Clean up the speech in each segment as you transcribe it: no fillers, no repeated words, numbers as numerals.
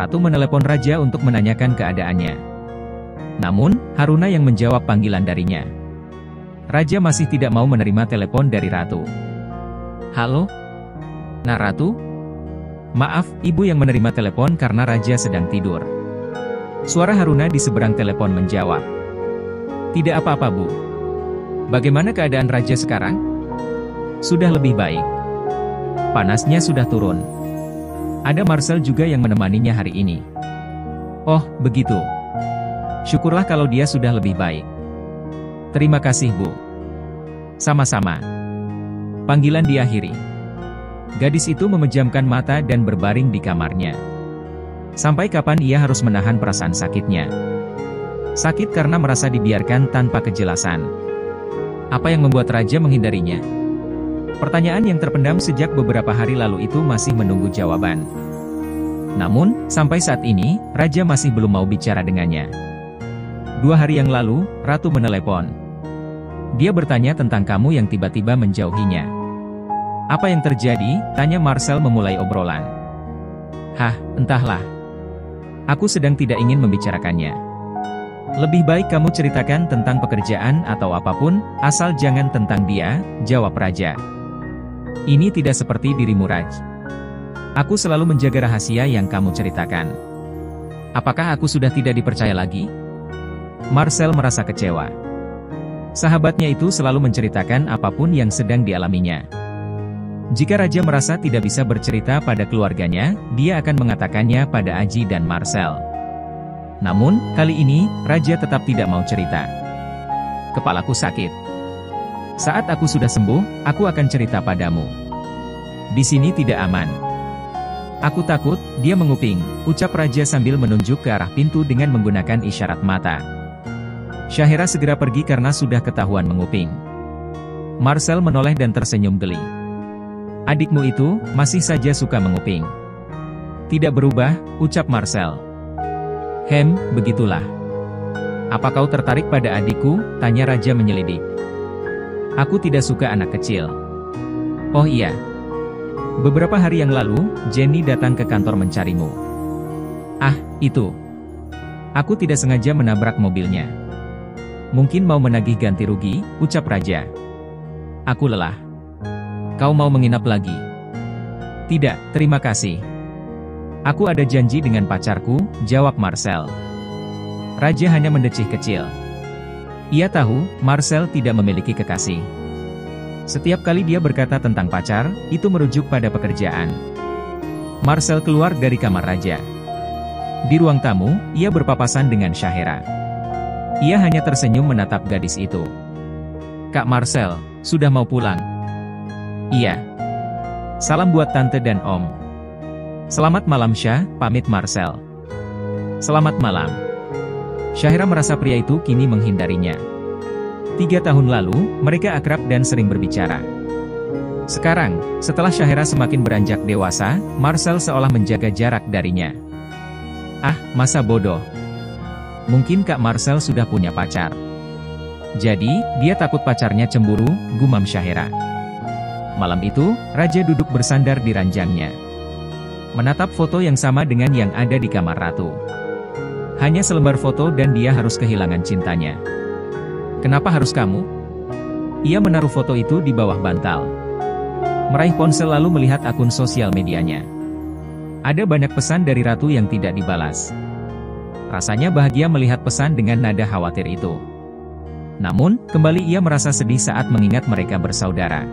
Ratu menelepon Raja untuk menanyakan keadaannya. Namun, Haruna yang menjawab panggilan darinya. Raja masih tidak mau menerima telepon dari Ratu. "Halo? Nah Ratu?" "Maaf, ibu yang menerima telepon karena Raja sedang tidur." Suara Haruna di seberang telepon menjawab. "Tidak apa-apa Bu. Bagaimana keadaan Raja sekarang?" "Sudah lebih baik. Panasnya sudah turun. Ada Marcel juga yang menemaninya hari ini." "Oh, begitu. Syukurlah kalau dia sudah lebih baik." "Terima kasih Bu." "Sama-sama." Panggilan diakhiri. Gadis itu memejamkan mata dan berbaring di kamarnya. Sampai kapan ia harus menahan perasaan sakitnya? Sakit karena merasa dibiarkan tanpa kejelasan. Apa yang membuat Raja menghindarinya? Pertanyaan yang terpendam sejak beberapa hari lalu itu masih menunggu jawaban. Namun, sampai saat ini, Raja masih belum mau bicara dengannya. 2 hari yang lalu, Ratu menelepon. Dia bertanya tentang kamu yang tiba-tiba menjauhinya. "Apa yang terjadi?" tanya Marcel memulai obrolan. "Hah, entahlah. Aku sedang tidak ingin membicarakannya. Lebih baik kamu ceritakan tentang pekerjaan atau apapun, asal jangan tentang dia," jawab Raja. "Ini tidak seperti dirimu Raj. Aku selalu menjaga rahasia yang kamu ceritakan. Apakah aku sudah tidak dipercaya lagi?" Marcel merasa kecewa. Sahabatnya itu selalu menceritakan apapun yang sedang dialaminya. Jika Raja merasa tidak bisa bercerita pada keluarganya, dia akan mengatakannya pada Aji dan Marcel. Namun, kali ini, Raja tetap tidak mau cerita. "Kepalaku sakit. Saat aku sudah sembuh, aku akan cerita padamu. Di sini tidak aman." "Aku takut," dia menguping, ucap Raja sambil menunjuk ke arah pintu dengan menggunakan isyarat mata. Syahira segera pergi karena sudah ketahuan menguping. Marcel menoleh dan tersenyum geli. "Adikmu itu, masih saja suka menguping." "Tidak berubah," ucap Marcel. Begitulah. "Apa kau tertarik pada adikku?" tanya Raja menyelidik. "Aku tidak suka anak kecil." "Oh iya. Beberapa hari yang lalu, Jenny datang ke kantor mencarimu." "Ah, itu. Aku tidak sengaja menabrak mobilnya. Mungkin mau menagih ganti rugi," ucap Raja. "Aku lelah. Kau mau menginap lagi?" "Tidak, terima kasih. Aku ada janji dengan pacarku," jawab Marcel. Raja hanya mendecih kecil. Ia tahu, Marcel tidak memiliki kekasih. Setiap kali dia berkata tentang pacar, itu merujuk pada pekerjaan. Marcel keluar dari kamar Raja. Di ruang tamu, ia berpapasan dengan Syahira. Ia hanya tersenyum menatap gadis itu. "Kak Marcel, sudah mau pulang?" "Iya. Salam buat Tante dan Om." "Selamat malam Syah," pamit Marcel. "Selamat malam." Syahira merasa pria itu kini menghindarinya. 3 tahun lalu, mereka akrab dan sering berbicara. Sekarang, setelah Syahira semakin beranjak dewasa, Marcel seolah menjaga jarak darinya. "Ah, masa bodoh. Mungkin Kak Marcel sudah punya pacar. Jadi, dia takut pacarnya cemburu," gumam Syahira. Malam itu, Raja duduk bersandar di ranjangnya. Menatap foto yang sama dengan yang ada di kamar Ratu. Hanya selembar foto dan dia harus kehilangan cintanya. "Kenapa harus kamu?" Ia menaruh foto itu di bawah bantal. Meraih ponsel lalu melihat akun sosial medianya. Ada banyak pesan dari Ratu yang tidak dibalas. Rasanya bahagia melihat pesan dengan nada khawatir itu. Namun, kembali ia merasa sedih saat mengingat mereka bersaudara.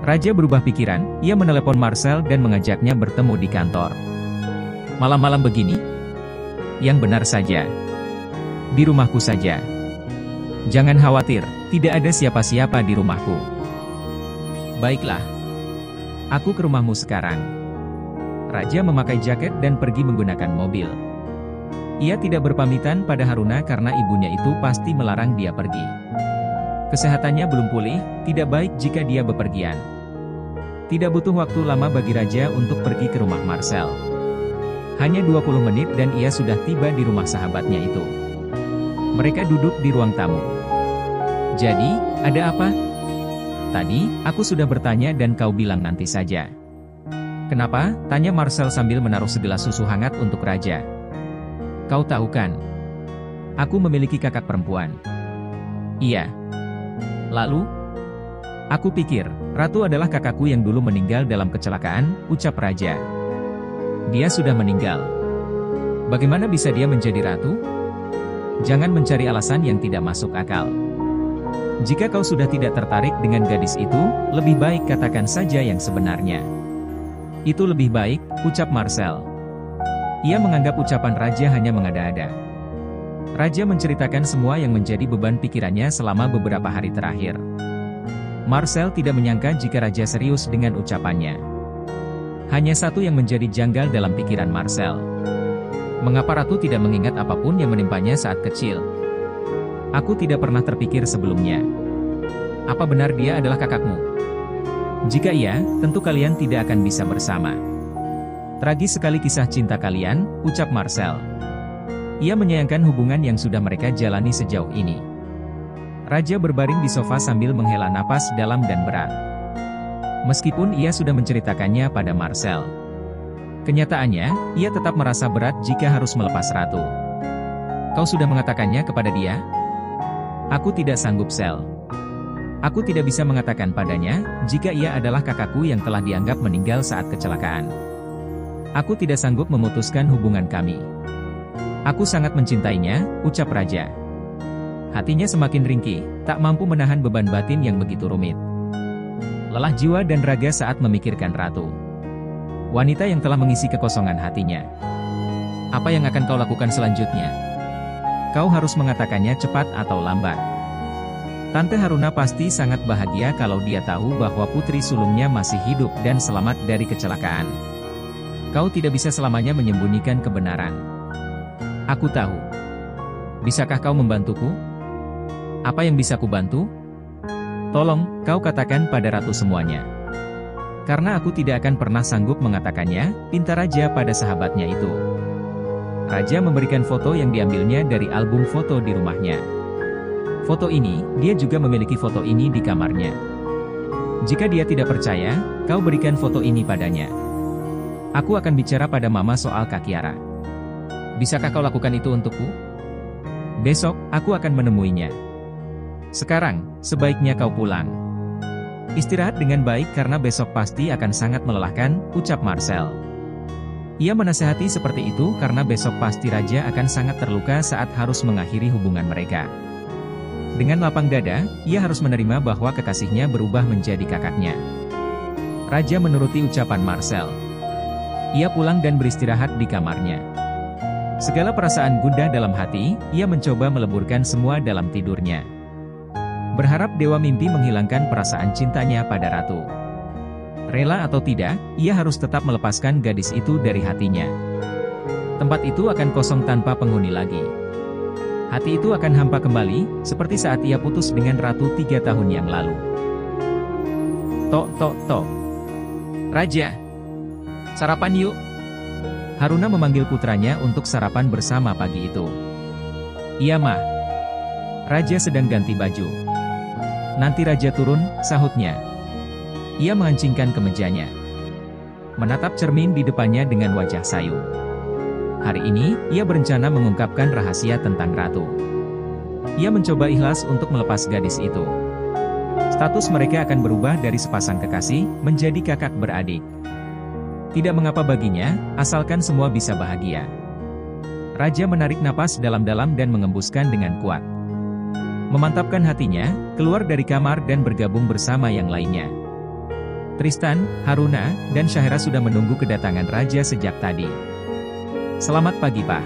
Raja berubah pikiran, ia menelepon Marcel dan mengajaknya bertemu di kantor. "Malam-malam begini?" "Yang benar saja. Di rumahku saja. Jangan khawatir, tidak ada siapa-siapa di rumahku." "Baiklah. Aku ke rumahmu sekarang." Raja memakai jaket dan pergi menggunakan mobil. Ia tidak berpamitan pada Haruna karena ibunya itu pasti melarang dia pergi. Kesehatannya belum pulih, tidak baik jika dia bepergian. Tidak butuh waktu lama bagi Raja untuk pergi ke rumah Marcel. Hanya 20 menit dan ia sudah tiba di rumah sahabatnya itu. Mereka duduk di ruang tamu. "Jadi, ada apa?" "Tadi, aku sudah bertanya dan kau bilang nanti saja." Kenapa? Tanya Marcel sambil menaruh segelas susu hangat untuk raja. Kau tahu kan? Aku memiliki kakak perempuan. Iya. Lalu? Aku pikir, Ratu adalah kakakku yang dulu meninggal dalam kecelakaan, ucap raja. Dia sudah meninggal. Bagaimana bisa dia menjadi ratu? Jangan mencari alasan yang tidak masuk akal. Jika kau sudah tidak tertarik dengan gadis itu, lebih baik katakan saja yang sebenarnya. Itu lebih baik, ucap Marcel. Ia menganggap ucapan raja hanya mengada-ada. Raja menceritakan semua yang menjadi beban pikirannya selama beberapa hari terakhir. Marcel tidak menyangka jika raja serius dengan ucapannya. Hanya satu yang menjadi janggal dalam pikiran Marcel. Mengapa Ratu tidak mengingat apapun yang menimpanya saat kecil? Aku tidak pernah terpikir sebelumnya. Apa benar dia adalah kakakmu? Jika iya, tentu kalian tidak akan bisa bersama. Tragis sekali kisah cinta kalian, ucap Marcel. Ia menyayangkan hubungan yang sudah mereka jalani sejauh ini. Raja berbaring di sofa sambil menghela napas dalam dan berat. Meskipun ia sudah menceritakannya pada Marcel. Kenyataannya, ia tetap merasa berat jika harus melepas Ratu. Kau sudah mengatakannya kepada dia? Aku tidak sanggup, Sel. Aku tidak bisa mengatakan padanya, jika ia adalah kakakku yang telah dianggap meninggal saat kecelakaan. Aku tidak sanggup memutuskan hubungan kami. Aku sangat mencintainya, ucap raja. Hatinya semakin ringkih, tak mampu menahan beban batin yang begitu rumit. Lelah jiwa dan raga saat memikirkan Ratu. Wanita yang telah mengisi kekosongan hatinya. Apa yang akan kau lakukan selanjutnya? Kau harus mengatakannya cepat atau lambat. Tante Haruna pasti sangat bahagia kalau dia tahu bahwa putri sulungnya masih hidup dan selamat dari kecelakaan. Kau tidak bisa selamanya menyembunyikan kebenaran. Aku tahu. Bisakah kau membantuku? Apa yang bisa kubantu? Tolong, kau katakan pada Ratu semuanya. Karena aku tidak akan pernah sanggup mengatakannya, pinta raja pada sahabatnya itu. Raja memberikan foto yang diambilnya dari album foto di rumahnya. Foto ini, dia juga memiliki foto ini di kamarnya. Jika dia tidak percaya, kau berikan foto ini padanya. Aku akan bicara pada Mama soal Kak Kiara. Bisakah kau lakukan itu untukku? Besok, aku akan menemuinya. Sekarang, sebaiknya kau pulang. Istirahat dengan baik karena besok pasti akan sangat melelahkan, ucap Marcel. Ia menasihati seperti itu karena besok pasti raja akan sangat terluka saat harus mengakhiri hubungan mereka. Dengan lapang dada, ia harus menerima bahwa kekasihnya berubah menjadi kakaknya. Raja menuruti ucapan Marcel. Ia pulang dan beristirahat di kamarnya. Segala perasaan gundah dalam hati, ia mencoba meleburkan semua dalam tidurnya. Berharap dewa mimpi menghilangkan perasaan cintanya pada Ratu. Rela atau tidak, ia harus tetap melepaskan gadis itu dari hatinya. Tempat itu akan kosong tanpa penghuni lagi. Hati itu akan hampa kembali, seperti saat ia putus dengan Ratu 3 tahun yang lalu. Tok tok tok. Raja. Sarapan yuk. Haruna memanggil putranya untuk sarapan bersama pagi itu. Iya mah. Raja sedang ganti baju. Nanti raja turun, sahutnya. Ia mengancingkan kemejanya. Menatap cermin di depannya dengan wajah sayu. Hari ini, ia berencana mengungkapkan rahasia tentang Ratu. Ia mencoba ikhlas untuk melepas gadis itu. Status mereka akan berubah dari sepasang kekasih, menjadi kakak beradik. Tidak mengapa baginya, asalkan semua bisa bahagia. Raja menarik napas dalam-dalam dan mengembuskan dengan kuat. Memantapkan hatinya, keluar dari kamar dan bergabung bersama yang lainnya. Tristan, Haruna, dan Syahira sudah menunggu kedatangan Raja sejak tadi. Selamat pagi, Pak.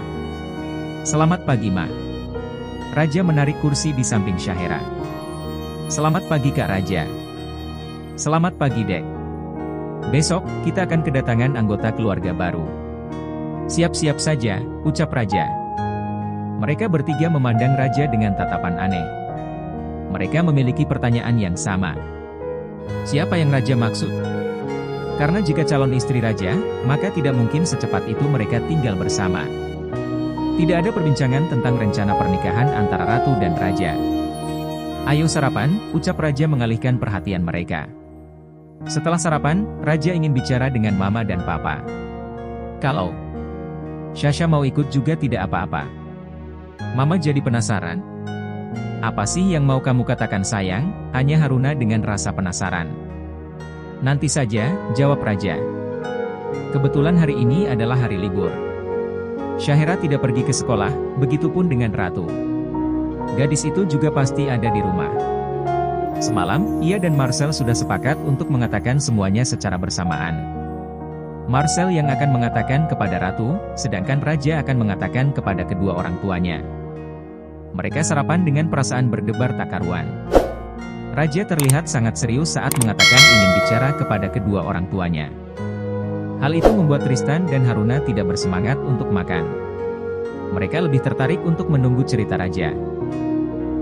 Selamat pagi, Ma. Raja menarik kursi di samping Syahira. Selamat pagi, Kak Raja. Selamat pagi, Dek. Besok, kita akan kedatangan anggota keluarga baru. Siap-siap saja, ucap Raja. Mereka bertiga memandang Raja dengan tatapan aneh. Mereka memiliki pertanyaan yang sama. Siapa yang Raja maksud? Karena jika calon istri Raja, maka tidak mungkin secepat itu mereka tinggal bersama. Tidak ada perbincangan tentang rencana pernikahan antara Ratu dan Raja. Ayo sarapan, ucap Raja mengalihkan perhatian mereka. Setelah sarapan, Raja ingin bicara dengan Mama dan Papa. Kalau Sasha mau ikut juga tidak apa-apa. Mama jadi penasaran. Apa sih yang mau kamu katakan sayang? Tanya Haruna dengan rasa penasaran. Nanti saja, jawab Raja. Kebetulan hari ini adalah hari libur. Syahira tidak pergi ke sekolah, begitupun dengan Ratu. Gadis itu juga pasti ada di rumah. Semalam, ia dan Marcel sudah sepakat untuk mengatakan semuanya secara bersamaan. Marcel yang akan mengatakan kepada Ratu, sedangkan Raja akan mengatakan kepada kedua orang tuanya. Mereka sarapan dengan perasaan berdebar tak karuan. Raja terlihat sangat serius saat mengatakan ingin bicara kepada kedua orang tuanya. Hal itu membuat Tristan dan Haruna tidak bersemangat untuk makan. Mereka lebih tertarik untuk menunggu cerita Raja.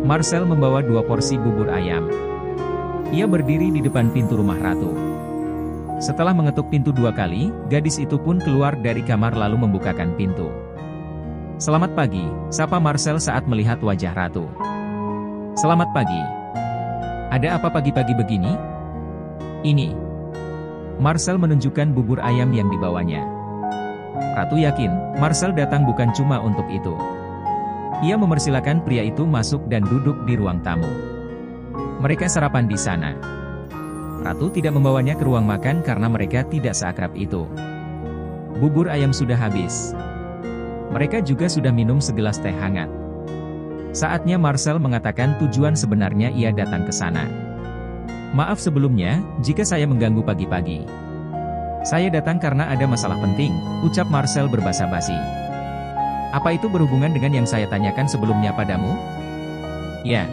Marcel membawa 2 porsi bubur ayam. Ia berdiri di depan pintu rumah Ratu. Setelah mengetuk pintu 2 kali, gadis itu pun keluar dari kamar lalu membukakan pintu. Selamat pagi, sapa Marcel saat melihat wajah Ratu. Selamat pagi. Ada apa pagi-pagi begini? Ini. Marcel menunjukkan bubur ayam yang dibawanya. Ratu yakin, Marcel datang bukan cuma untuk itu. Ia mempersilakan pria itu masuk dan duduk di ruang tamu. Mereka sarapan di sana. Ratu tidak membawanya ke ruang makan karena mereka tidak seakrab itu. Bubur ayam sudah habis. Mereka juga sudah minum segelas teh hangat. Saatnya Marcel mengatakan tujuan sebenarnya ia datang ke sana. Maaf sebelumnya, jika saya mengganggu pagi-pagi. Saya datang karena ada masalah penting, ucap Marcel berbasa-basi. Apa itu berhubungan dengan yang saya tanyakan sebelumnya padamu? Ya.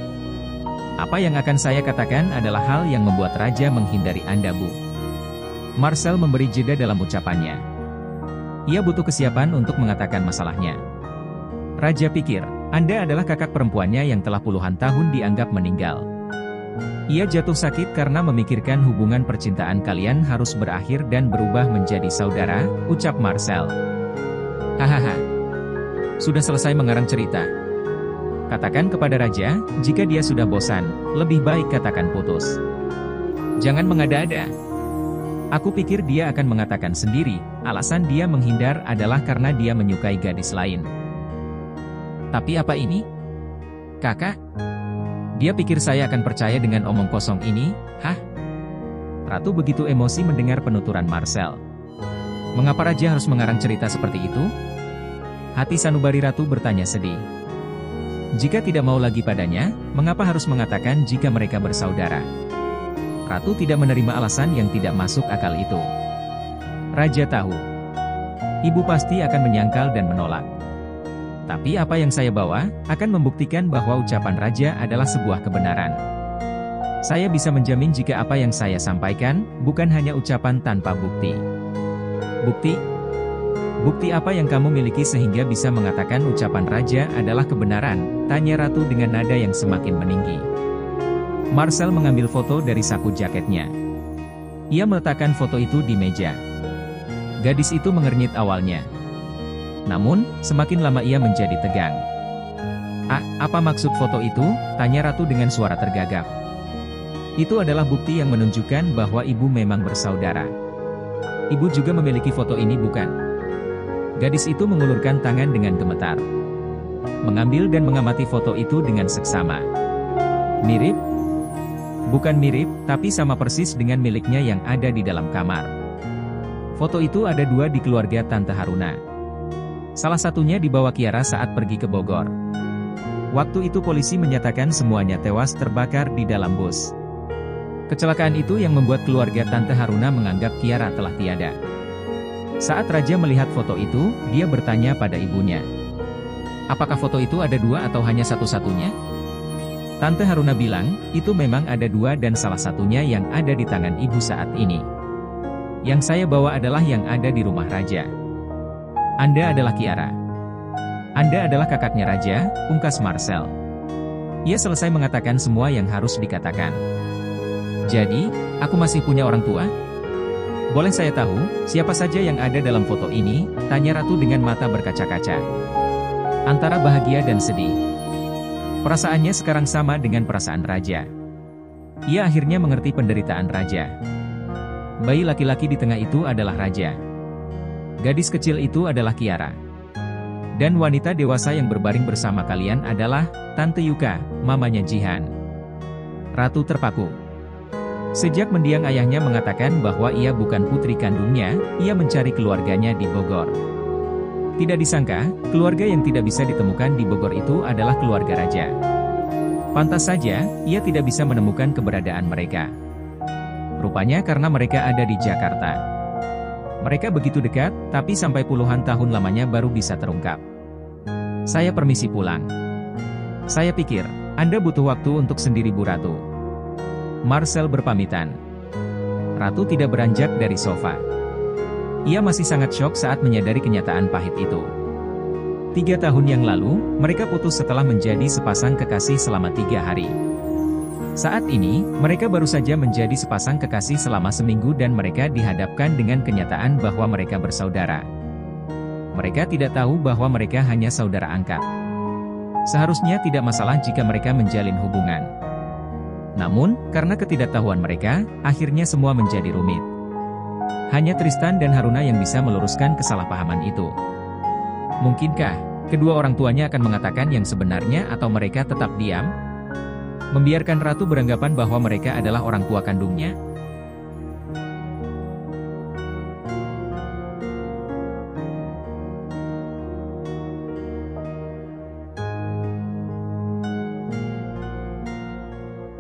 Apa yang akan saya katakan adalah hal yang membuat Raja menghindari Anda, Bu. Marcel memberi jeda dalam ucapannya. Ia butuh kesiapan untuk mengatakan masalahnya. Raja pikir, Anda adalah kakak perempuannya yang telah puluhan tahun dianggap meninggal. Ia jatuh sakit karena memikirkan hubungan percintaan kalian harus berakhir dan berubah menjadi saudara, ucap Marcel. Hahaha. Sudah selesai mengarang cerita. Katakan kepada Raja, jika dia sudah bosan, lebih baik katakan putus. Jangan mengada-ada. Aku pikir dia akan mengatakan sendiri, alasan dia menghindar adalah karena dia menyukai gadis lain. Tapi apa ini? Kakak? Dia pikir saya akan percaya dengan omong kosong ini, hah? Ratu begitu emosi mendengar penuturan Marcel. Mengapa Raja harus mengarang cerita seperti itu? Hati sanubari Ratu bertanya sedih. Jika tidak mau lagi padanya, mengapa harus mengatakan jika mereka bersaudara? Ratu tidak menerima alasan yang tidak masuk akal itu. Raja tahu. Ibu pasti akan menyangkal dan menolak. Tapi apa yang saya bawa, akan membuktikan bahwa ucapan Raja adalah sebuah kebenaran. Saya bisa menjamin jika apa yang saya sampaikan, bukan hanya ucapan tanpa bukti. Bukti? Bukti apa yang kamu miliki sehingga bisa mengatakan ucapan Raja adalah kebenaran? Tanya Ratu dengan nada yang semakin meninggi. Marcel mengambil foto dari saku jaketnya. Ia meletakkan foto itu di meja. Gadis itu mengernyit awalnya. Namun, semakin lama ia menjadi tegang. Apa maksud foto itu? Tanya Ratu dengan suara tergagap. Itu adalah bukti yang menunjukkan bahwa ibu memang bersaudara. Ibu juga memiliki foto ini bukan? Gadis itu mengulurkan tangan dengan gemetar. Mengambil dan mengamati foto itu dengan seksama. Mirip? Bukan mirip, tapi sama persis dengan miliknya yang ada di dalam kamar. Foto itu ada 2 di keluarga Tante Haruna. Salah satunya dibawa Kiara saat pergi ke Bogor. Waktu itu polisi menyatakan semuanya tewas terbakar di dalam bus. Kecelakaan itu yang membuat keluarga Tante Haruna menganggap Kiara telah tiada. Saat Raja melihat foto itu, dia bertanya pada ibunya. Apakah foto itu ada 2 atau hanya satu-satunya? Tante Haruna bilang, itu memang ada 2 dan salah satunya yang ada di tangan ibu saat ini. Yang saya bawa adalah yang ada di rumah Raja. Anda adalah Kiara. Anda adalah kakaknya Raja, pungkas Marcel. Ia selesai mengatakan semua yang harus dikatakan. Jadi, aku masih punya orang tua? Boleh saya tahu, siapa saja yang ada dalam foto ini? Tanya Ratu dengan mata berkaca-kaca. Antara bahagia dan sedih. Perasaannya sekarang sama dengan perasaan Raja. Ia akhirnya mengerti penderitaan Raja. Bayi laki-laki di tengah itu adalah raja. Gadis kecil itu adalah Kiara. Dan wanita dewasa yang berbaring bersama kalian adalah Tante Yuka, mamanya Jihan. Ratu terpaku. Sejak mendiang ayahnya mengatakan bahwa ia bukan putri kandungnya, ia mencari keluarganya di Bogor. Tidak disangka, keluarga yang tidak bisa ditemukan di Bogor itu adalah keluarga raja. Pantas saja, ia tidak bisa menemukan keberadaan mereka. Rupanya karena mereka ada di Jakarta. Mereka begitu dekat, tapi sampai puluhan tahun lamanya baru bisa terungkap. Saya permisi pulang. Saya pikir, Anda butuh waktu untuk sendiri Bu Ratu. Marcel berpamitan. Ratu tidak beranjak dari sofa. Ia masih sangat syok saat menyadari kenyataan pahit itu. 3 tahun yang lalu, mereka putus setelah menjadi sepasang kekasih selama 3 hari. Saat ini, mereka baru saja menjadi sepasang kekasih selama seminggu dan mereka dihadapkan dengan kenyataan bahwa mereka bersaudara. Mereka tidak tahu bahwa mereka hanya saudara angkat. Seharusnya tidak masalah jika mereka menjalin hubungan. Namun, karena ketidaktahuan mereka, akhirnya semua menjadi rumit. Hanya Tristan dan Haruna yang bisa meluruskan kesalahpahaman itu. Mungkinkah kedua orang tuanya akan mengatakan yang sebenarnya atau mereka tetap diam? Membiarkan Ratu beranggapan bahwa mereka adalah orang tua kandungnya?